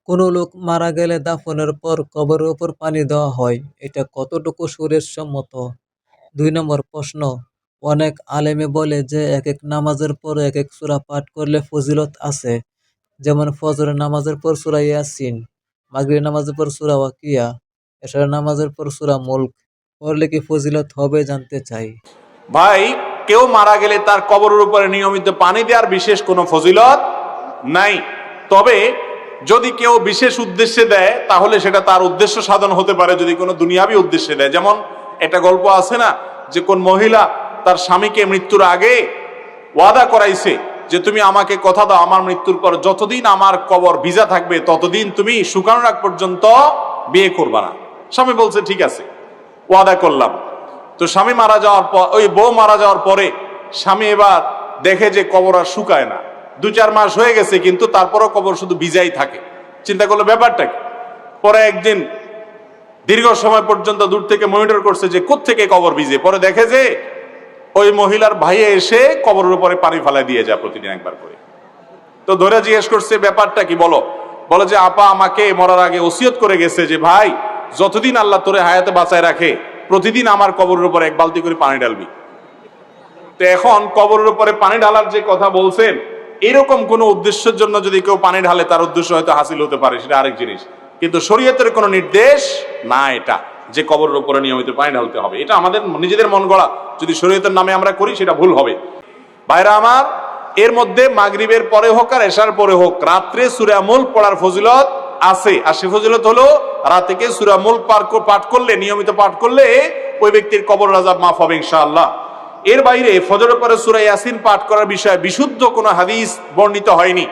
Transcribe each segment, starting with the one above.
কোনো লোক মারা গেলে দাফনের পর কবরের উপর পানি দেওয়া হয়, এটা কতটুকু শরীয়ত সম্মত? ২ নম্বর প্রশ্ন, অনেক আলেমে বলে যে এক এক নামাজের পর এক এক সূরা পাঠ করলে ফজিলত আছে, যেমন ফজরের নামাজের পর সূরা ইয়াসিন, মাগরিবের নামাজের পর সূরা ওয়াকিয়া, এশারের নামাজের পর সূরা মুলক পড়লে কি ফজিলত হবে জানতে চাই। ভাই, কেউ মারা গেলে তার কবরের উপরে নিয়মিত পানি দেওয়ার বিশেষ কোনো ফজিলত নাই। তবে যদি কেউ বিশেষ উদ্দেশ্যে দেয় তাহলে সেটা তার উদ্দেশ্য সাধন হতে পারে, যদি কোনো দুনিয়াবি উদ্দেশ্যে দেয়। যেমন একটা গল্প আছে না, যে কোন মহিলা তার স্বামীকে মৃত্যুর আগে ওয়াদা করাইছে যে তুমি আমাকে কথা দাও, আমার মৃত্যুর পর যতদিন আমার কবর ভিজা থাকবে ততদিন তুমি শুকানোর আগ পর্যন্ত বিয়ে করবা না। স্বামী বলছে ঠিক আছে, ওয়াদা করলাম। তো স্বামী মারা যাওয়ার পর, ওই বউ মারা যাওয়ার পরে স্বামী এবার দেখে যে কবর আর শুকায় না, ২-৪ মাস হয়ে গেছে কিন্তু তারপরও কবর শুধু ভিজাই থাকে। চিন্তা করলো ব্যাপারটা কি। পরে একদিন দীর্ঘ সময় পর্যন্ত দূর থেকে মনিটর করছে যে কোত্থেকে কবর ভিজে। পরে দেখে যে ওই মহিলার ভাইয়ে এসে কবরের উপরে পানি ফেলা দিয়ে যায় প্রতিদিন একবার করে। তো ধরে জিজ্ঞেস করছে ব্যাপারটা কি, বলে যে আপা আমাকে মরার আগে ওসিয়ত করে গেছে যে ভাই, যতদিন আল্লাহ তোরে হায়াতে বাঁচায় রাখে প্রতিদিন আমার কবরের উপরে ১ বালতি করে পানি ঢালবি। তো এখন কবরের উপরে পানি ঢালার যে কথা বলছেন, এরকম কোন উদ্দেশ্যের জন্য যদি কেউ পানি ঢালে তার উদ্দেশ্য হয়তো হাসিল হতে পারে, সেটা আরেক জিনিস। কিন্তু শরীয়তের কোনো নির্দেশ না এটা যে কবরের উপরে নিয়মিত পানি ঢালতে হবে। এটা আমাদের নিজেদের মন গড়া, যদি শরীয়তের নামে আমরা করি সেটা ভুল হবে। ভাইরা আমার, এর মধ্যে মাগরিবের পরে হোক আর এশার পরে হোক রাত্রে সূরা মুলক পড়ার ফজিলত আছে। আর সে ফজিলত হলো রাতে সূরা মুলক পাঠ করলে, নিয়মিত পাঠ করলে ওই ব্যক্তির কবর আযাব মাফ হবে ইনশাআল্লাহ। এর বাইরে ফজরের পরে সূরা ইয়াসিন পাঠ করার বিষয়ে বিশুদ্ধ কোনো হাদিস বর্ণিত হয়নি।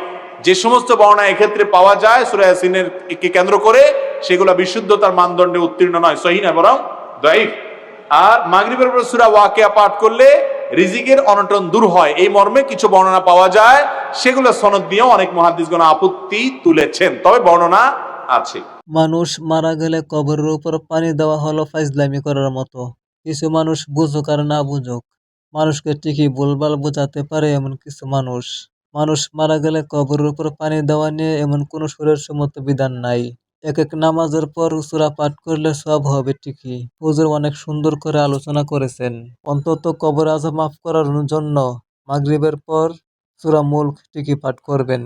যে সমস্ত বর্ণনা এক্ষেত্রে পাওয়া যায় সূরা ইয়াসিনের কে কেন্দ্র করে, সেগুলো বিশুদ্ধতার মানদণ্ডে উত্তীর্ণ নয়, সহিহ নয়, বরং দাঈফ। আর মাগরিবের পর সূরা ওয়াকিয়া পাঠ করলে রিজিকের অনটন দূর হয়, এই মর্মে কিছু বর্ণনা পাওয়া যায়। সেগুলো সনদ নিয়েও অনেক মুহাদ্দিসগণ আপত্তি তুলেছেন, তবে বর্ণনা আছে। মানুষ মারা গেলে কবরের উপর পানি দেওয়া হলো ফাইজলামি করার মতো। কিছু মানুষ বুঝুক আর না বুঝুক, মানুষকে ঠিকই ভুলভাল বোঝাতে পারে এমন কিছু মানুষ। মানুষ মারা গেলে কবরের উপর পানি দেওয়া নিয়ে এমন কোনো শরীয়তসম্মত বিধান নাই। এক এক নামাজের পর সূরা পাঠ করলে সব হবে ঠিকই। হুজুর অনেক সুন্দর করে আলোচনা করেছেন। অন্তত কবর আযাব মাফ করার জন্য মাগরিবের পর সূরা মুলক ঠিকই পাঠ করবেন।